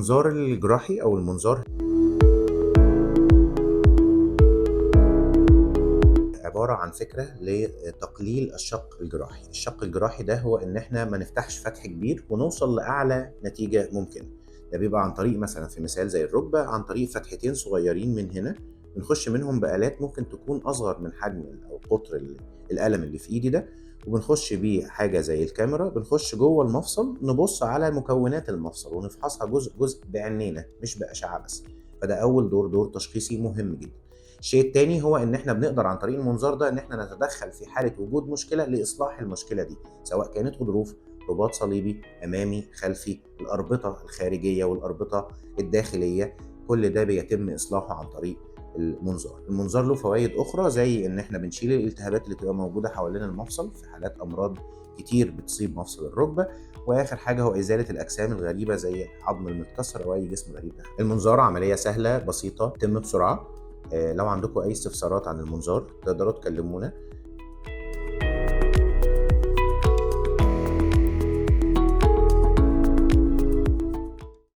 المنظار الجراحي أو المنظار عبارة عن فكرة لتقليل الشق الجراحي. الشق الجراحي ده هو إن إحنا ما نفتحش فتح كبير ونوصل لأعلى نتيجة ممكنة. ده بيبقى عن طريق مثلا في مثال زي الركبة، عن طريق فتحتين صغيرين من هنا بنخش منهم بآلات ممكن تكون أصغر من حجم أو قطر القلم اللي في إيدي ده، وبنخش بيه حاجة زي الكاميرا، بنخش جوه المفصل نبص على مكونات المفصل ونفحصها جزء جزء بعينينا مش بأشعة بس. فده أول دور تشخيصي مهم جدا. الشيء التاني هو ان احنا بنقدر عن طريق المنظار ده ان احنا نتدخل في حالة وجود مشكلة لاصلاح المشكلة دي، سواء كانت غضروف، رباط صليبي، امامي، خلفي، الاربطة الخارجية والاربطة الداخلية. كل ده بيتم اصلاحه عن طريق المنظار له فوائد اخرى، زي ان احنا بنشيل الالتهابات اللي بتبقى موجودة حوالين المفصل في حالات امراض كتير بتصيب مفصل الركبة. واخر حاجة هو ازالة الاجسام الغريبة زي العظم المتكسر او اي جسم غريب داخل المنظار. عملية سهلة بسيطة تتم بسرعة. لو عندكم أي استفسارات عن المنظار تقدروا تكلمونا.